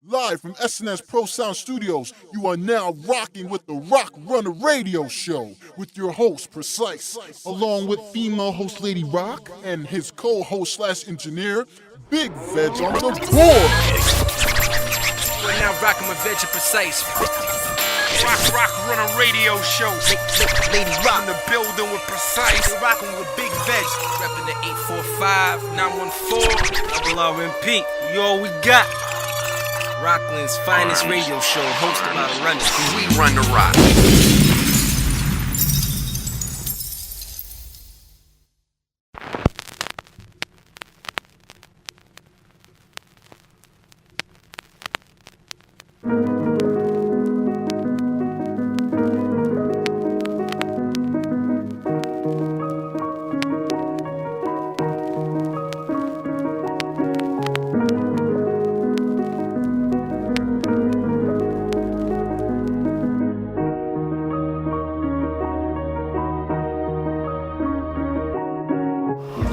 Live from SNS Pro Sound Studios, you are now rocking with the Runna Radio Show with your host, Precise, along with female host Lady Rock and his co-host slash engineer, Big Veg on the board. We're now rocking with Veg and Precise. Rock Runna Radio Show. Lady Rock in the building with Precise. We're rocking with Big Veg. Repping the 845-914. Double RMP. We all we got. Rockland's finest radio show, hosted by the Runners. We run the rock.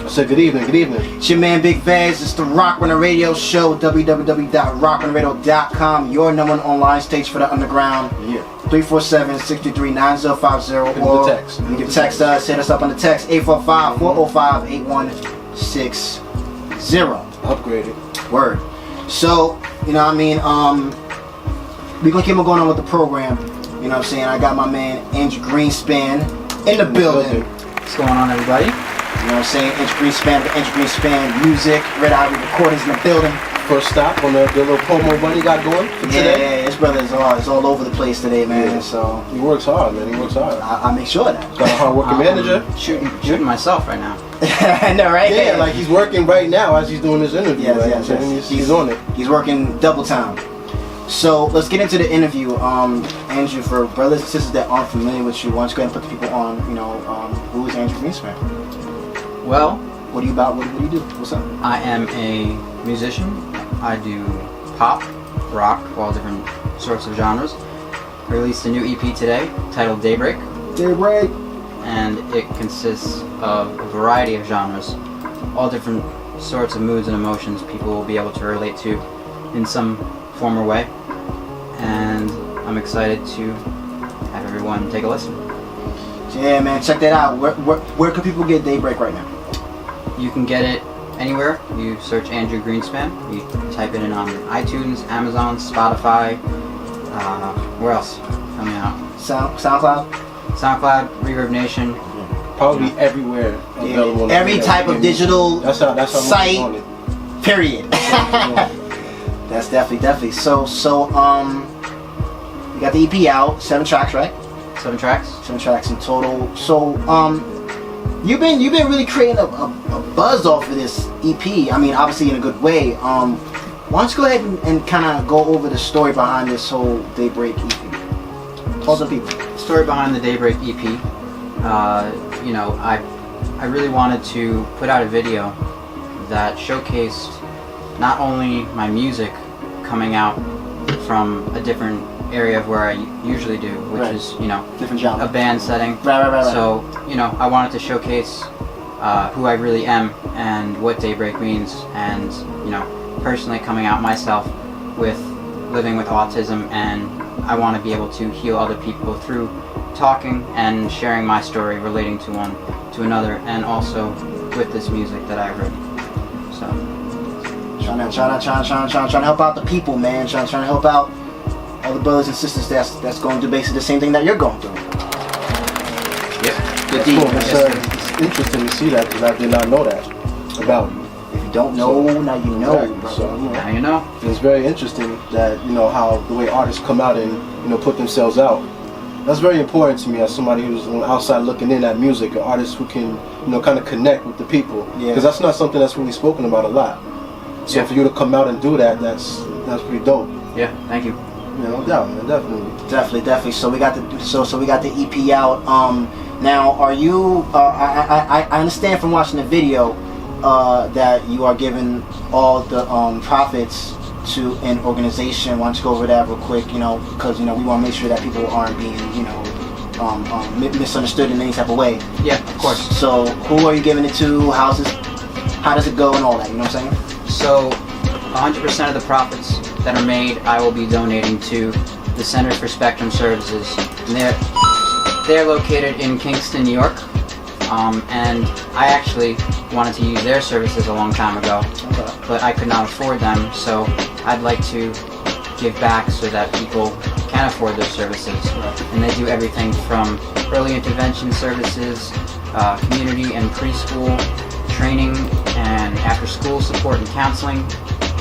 So good evening. It's your man Big Vaz. It's the Rock Runna Radio Show, www.rockrunradio.com, your number one online stage for the underground. Yeah. 347-633-9050 or text. You can text us, hit us up on the text 845-405-8160. Upgraded. Word. So, you know what I mean, we're gonna keep on going on with the program. You know what I'm saying? I got my man Andrew Greenspan in the building. What's going on, everybody? You know what I'm saying? Andrew Greenspan Music, Red Ivory Recordings in the building. First stop on the little promo buddy got going for today. Yeah, his brother is all over the place today, man. Yeah. So he works hard, man. He works hard. I make sure of that. Got a hard-working manager. Shooting myself right now. I know, right? Yeah, like he's working right now as he's doing this interview. Yes. He's on it. He's working double time. So let's get into the interview. Andrew, for brothers and sisters that aren't familiar with you, why don't you go ahead and put the people on, who is Andrew Greenspan? Well, What are you about? What do you do? What's up? I am a musician. I do pop, rock, all different sorts of genres. I released a new EP today titled Daybreak, Daybreak. and it consists of a variety of genres, all different sorts of moods and emotions people will be able to relate to in some form or way. And I'm excited to have everyone take a listen. Yeah, man, check that out. Where can people get Daybreak right now? You can get it anywhere. You search Andrew Greenspan. You type it in on iTunes, Amazon, Spotify. Where else coming out? SoundCloud. SoundCloud, Reverb Nation. Probably everywhere available. Yeah, every type of digital that's how site. on it. Period. That's definitely. So you got the EP out, 7 tracks, right? 7 tracks. 7 tracks in total. So you've been really creating a buzz off of this EP. I mean, obviously in a good way. Why don't you go ahead and kind of go over the story behind this whole Daybreak EP? Tell the people. Story behind the Daybreak EP. I really wanted to put out a video that showcased not only my music coming out from a different area of where I usually do, which is, different genre, a band setting. Right. So, I wanted to showcase who I really am and what Daybreak means, and, personally coming out myself with living with autism, and I want to be able to heal other people through talking and sharing my story, relating to one to another, and also with this music that I wrote. So, trying to help out the people, man. Trying to help out all the brothers and sisters that's going through basically the same thing that you're going through. Yep. Good deal. It's interesting to see that because I did not know that about you. If you don't know, now you know. Exactly. So, now you know. It's very interesting that how the way artists come out and put themselves out. That's very important to me as somebody who's on the outside looking in at music, an artist who can kind of connect with the people. Because that's not something that's really spoken about a lot. So for you to come out and do that, that's pretty dope. Yeah. Thank you. Yeah, no doubt, man. Definitely. So we got the EP out. Now, are you? I understand from watching the video that you are giving all the profits to an organization. Why don't you go over that real quick? Because we want to make sure that people aren't being misunderstood in any type of way. Yeah, of course. So who are you giving it to? How does it go and all that? You know what I'm saying? So 100% of the profits that are made, I will be donating to the Center for Spectrum Services. And they're located in Kingston, New York. And I actually wanted to use their services a long time ago, but I could not afford them, so I'd like to give back so that people can afford their services. And they do everything from early intervention services, community and preschool training, and after-school support and counseling,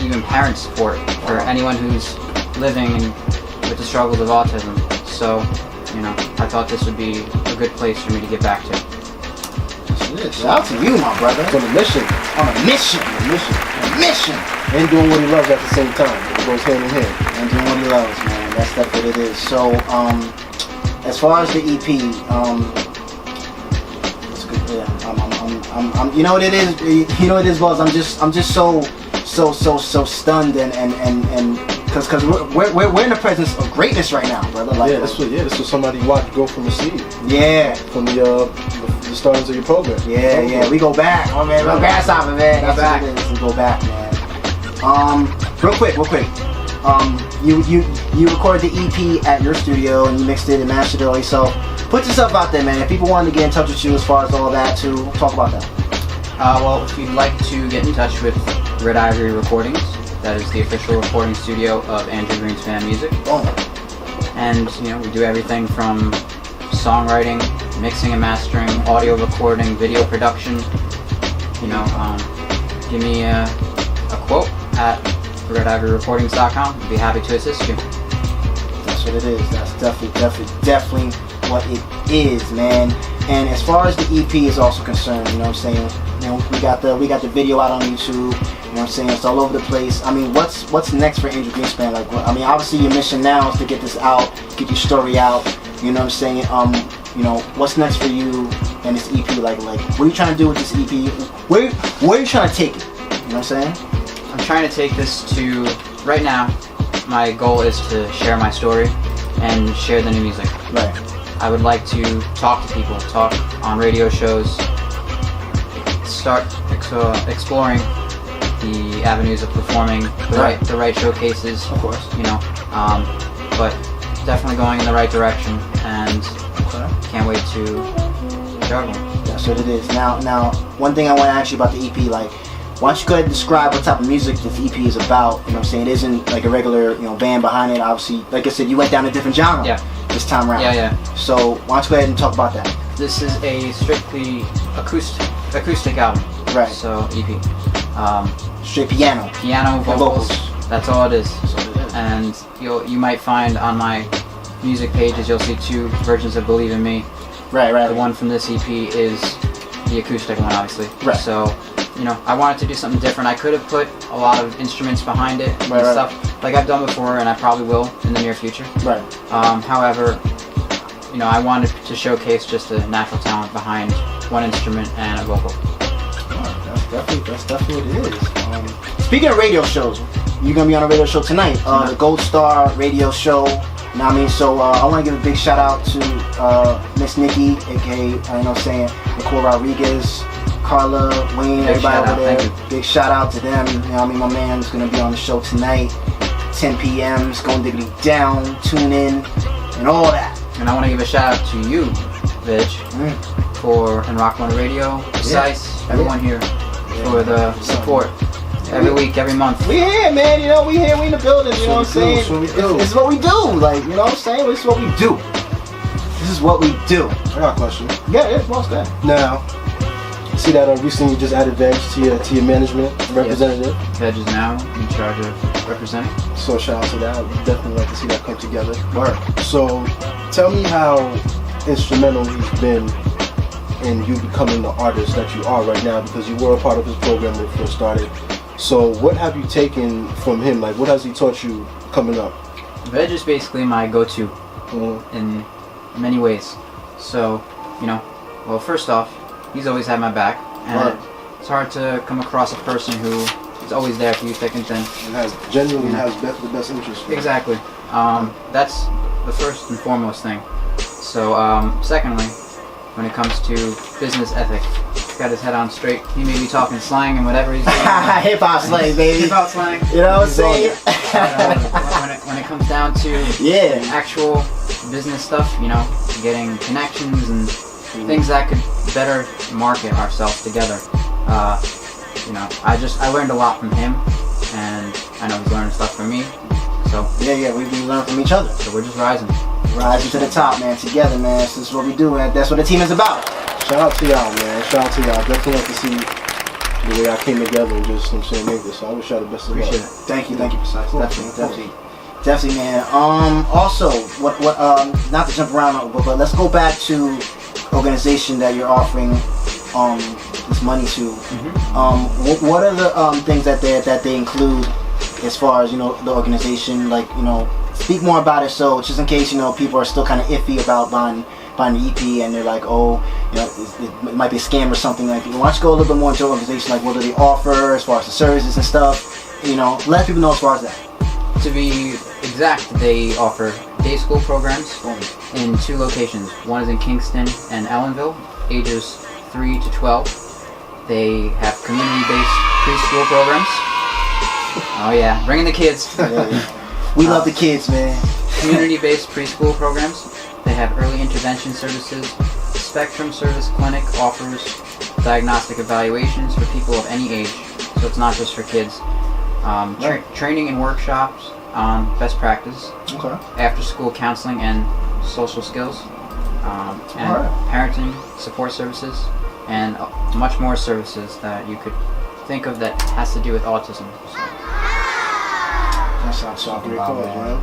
even parent support for anyone who's living with the struggles of autism. So, I thought this would be a good place for me to get back to. Shout out to you, my brother. On a mission. On a mission. A mission. And doing what he loves at the same time. It goes hand in hand. And doing what he loves, man. That's what it is. So, as far as the EP, it's good. Yeah, I'm you know what it is. You know what it is, Buzz. I'm just so stunned and because we're in the presence of greatness right now, brother. Like, this was somebody you watched grow from a seed. Yeah. From the startings of your program. Yeah. We go back. Oh man, we're grasshopper, man. That's what it is. We go back, man. Real quick. You recorded the EP at your studio and you mixed it and mastered it all yourself. Put yourself out there, man. If people wanted to get in touch with you as far as all that, too, talk about that. Well, if you'd like to get in touch with Red Ivory Recordings, that is the official recording studio of Andrew Greenspan Music. Oh. And, we do everything from songwriting, mixing and mastering, audio recording, video production. Give me a quote at redivoryrecordings.com. I'd be happy to assist you. That's what it is. That's definitely what it is, man. And as far as the EP is also concerned, you know what I'm saying? We got the video out on YouTube. You know what I'm saying? It's all over the place. I mean, what's next for Andrew Greenspan? Like, obviously your mission now is to get this out, get your story out. You know what I'm saying? What's next for you and this EP? Like, what are you trying to do with this EP? Where are you trying to take it? You know what I'm saying? I'm trying to take this to, right now, my goal is to share my story and share the new music. Right. I would like to talk to people, talk on radio shows, start exploring the avenues of performing, the right showcases. Of course. But definitely going in the right direction, and can't wait to juggle. That's what it is. Now, one thing I want to ask you about the EP, like, why don't you go ahead and describe what type of music this EP is about? You know what I'm saying? It isn't like a regular, band behind it. Obviously, like I said, you went down a different genre this time around. Yeah. So why don't you go ahead and talk about that? This is a strictly acoustic album. Right. So EP. Straight piano. Piano, vocals. That's all it is. That's all it is. And you might find on my music pages, you'll see two versions of Believe in Me. Right. The one from this EP is the acoustic one, obviously. Right. So, I wanted to do something different. I could have put a lot of instruments behind it and stuff like I've done before, and I probably will in the near future. Right. However, I wanted to showcase just the natural talent behind one instrument and a vocal. That's definitely what it is. Speaking of radio shows, you're gonna be on a radio show tonight. The Gold Star Radio Show. You know what I mean? So I want to give a big shout out to Miss Nikki, aka Nicole Rodriguez, Carla, Wayne, everybody over there. Big shout out to them. You know what I mean? My man's gonna be on the show tonight, 10 p.m. It's going diggity down. Tune in and all that. And I want to give a shout out to you, Veg, and Rock Runna Radio, Precise, everyone here for the support. Every week, every month. We here, man. We here. We in the building. You know what I'm saying? This is what we do. Like, you know what I'm saying? This is what we do. This is what we do. I got a question. Yeah, it's most good. Now, see that recently you just added Veg to your management representative. Yes. Veg is now in charge of representing. So shout out to that. I'd definitely like to see that come together. Word. So tell me how instrumental he's been in you becoming the artist that you are right now, because you were a part of his program when it first started. So what have you taken from him? Like, what has he taught you coming up? Veg is basically my go-to in many ways. So, well, first off, he's always had my back, and it's hard to come across a person who is always there for you thick and thin. And genuinely has the best interest. Exactly. That's the first and foremost thing. So, secondly, when it comes to business ethic, got his head on straight. He may be talking slang and whatever he's doing. Hip hop slang, baby. Hip hop slang. You know what I'm saying? When it comes down to actual business stuff, you know, getting connections and things that could better market ourselves together. You know, I learned a lot from him, and I know he's learning stuff from me. So yeah, we learn from each other. So we're just rising to the top, man. Together, man. This is what we do, and that's what the team is about. Shout out to y'all, man. Shout out to y'all. Definitely like to see the way y'all came together and just, I'm saying, make this. So I wish y'all the best of luck. Appreciate it. Thank you, Precise. Definitely, man. Also, what not to jump around, but let's go back to organization that you're offering this money to. What are the things that they include as far as, you know, the organization? Like, you know, speak more about it, so just in case, you know, people are still kind of iffy about buying the EP and they're like, oh, you know, it might be a scam or something. Like, why don't you go a little bit more into the organization, like what do they offer as far as the services and stuff? You know, let people know as far as that. To be exact, they offer day school programs in 2 locations. One is in Kingston and Ellenville, ages 3 to 12. They have community-based preschool programs. Oh yeah, bringing the kids. We love the kids, man. Community-based preschool programs. They have early intervention services. Spectrum Service Clinic offers diagnostic evaluations for people of any age, so it's not just for kids. Training and workshops on best practice, after-school counseling and social skills, and parenting support services, and much more services that you could think of that has to do with autism. So. That's what I'm talking about, man.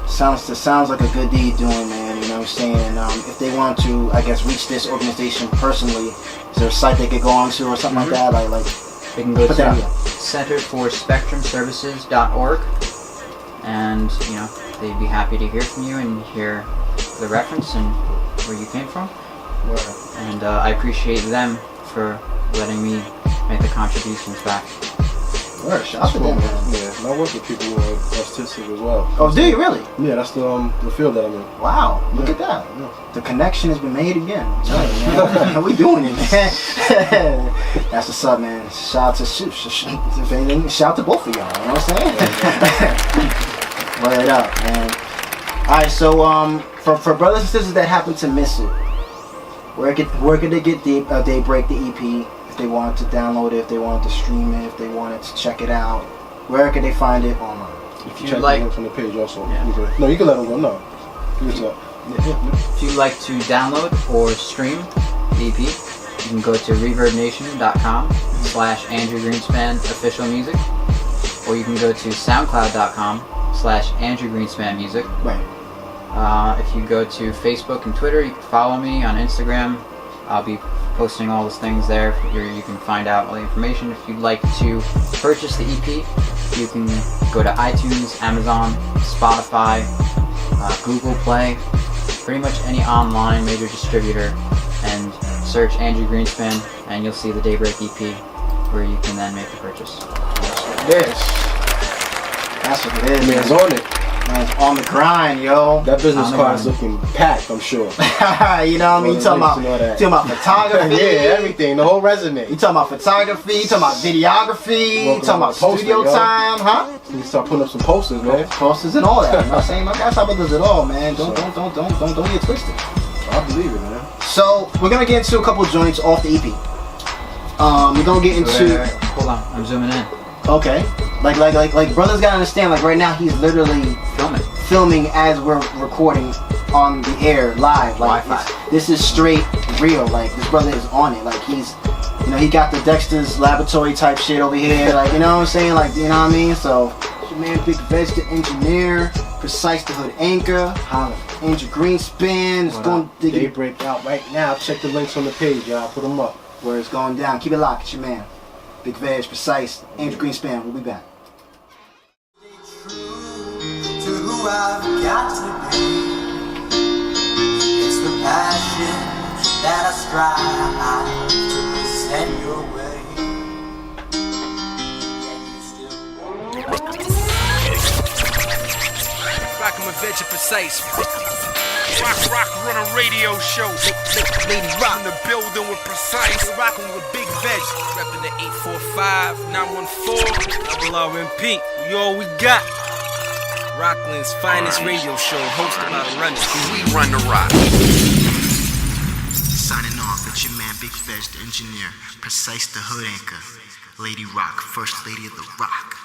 Sounds like a good deed doing, man. You know what I'm saying? If they want to, I guess, reach this organization personally, is there a site they could go on to or something like that? Like they can go to centerforspectrumservices.org, and you know, they'd be happy to hear from you and hear the reference and where you came from. And I appreciate them for letting me make the contributions back. Shout out to them, man. Yeah, and I work with people who are autistic as well. Oh, do you really? Yeah, that's the field that I'm in. Wow, look at that. Yeah. The connection has been made again. How we doing it, man? That's what's up, man. Shout out to if anything, shout out to both of y'all. You know what I'm saying? Word up, man. All right, so for brothers and sisters that happen to miss it, where could they get the Daybreak, the EP? If they wanted to download it, if they wanted to stream it, if they wanted to check it out, where could they find it online? If you check the link from the page also. Yeah. You can let them go. No. If you'd like to download or stream the EP, you can go to reverbnation.com/Andrew Greenspan official music, or you can go to soundcloud.com/Andrew Greenspan music. Right. If you go to Facebook and Twitter, you can follow me on Instagram. I'll be posting all those things there. You can find out all the information. If you'd like to purchase the EP, you can go to iTunes, Amazon, Spotify, Google Play, pretty much any online major distributor, and search Andrew Greenspan, and you'll see the Daybreak EP, where you can then make the purchase. That's what it is. Man's on it. Man's on the grind, yo. That business card is looking packed, I'm sure. You know what I mean? You talking about photography. Yeah, everything, the whole resume. You talking about photography, you talking about videography, you talking about studio time, huh? You start putting up some posters, man. Posters and all that. You know what I'm saying? My guy Saba does it all, man. Don't get twisted. I believe it, man. So we're gonna get into a couple joints off the EP. We're gonna get into. Hold on, I'm zooming in. Okay. Like brothers gotta understand. Like right now, he's literally filming as we're recording on the air live. Like this is straight real. Like this brother is on it. Like he's, you know, he got the Dexter's Laboratory type shit over here. Like, you know what I'm saying? Like, you know what I mean? So, it's your man Big Veg the engineer, Precise the Hood anchor, Andrew Greenspan. It's going to Daybreak out right now. Check the links on the page, y'all. Put them up. Where it's going down. Keep it locked. It's your man Big Veg, Precise, Andrew Greenspan. We'll be back. To who I've got to be, it's the passion that I strive to present your way. Rockin' with Veg and Precise. Rock, Runna radio show. Lady Rock. In the building with Precise. Rocking with Big Veg. Repping the 845, 914, double RMP. We all we got. Rockland's finest radio show, hosted by the Runners. We run the rock. Signing off, it's your man Big Veg, the engineer, Precise the hood anchor, Lady Rock, first lady of the rock.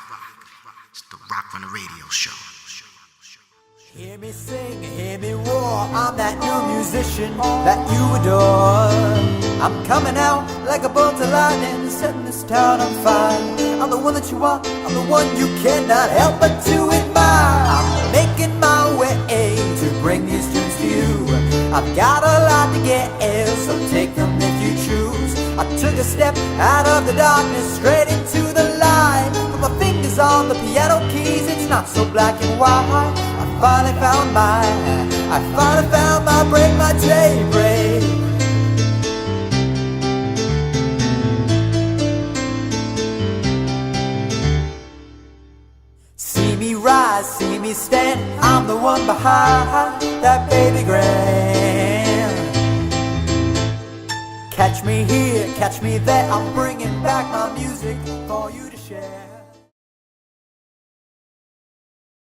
It's the Rock Runna radio show. Hear me sing, hear me roar. I'm that new musician that you adore. I'm coming out like a bolt of lightning, setting this town on fire. I'm the one that you want, I'm the one you cannot help but to admire. I'm making my way to bring these tunes to you. I've got a lot to get, so take them if you choose. I took a step out of the darkness, straight into the light. Put my fingers on the piano keys, it's not so black and white. I finally found my break, my daybreak. See me rise, see me stand, I'm the one behind that baby grand. Catch me here, catch me there, I'm bringing back my music for you to share.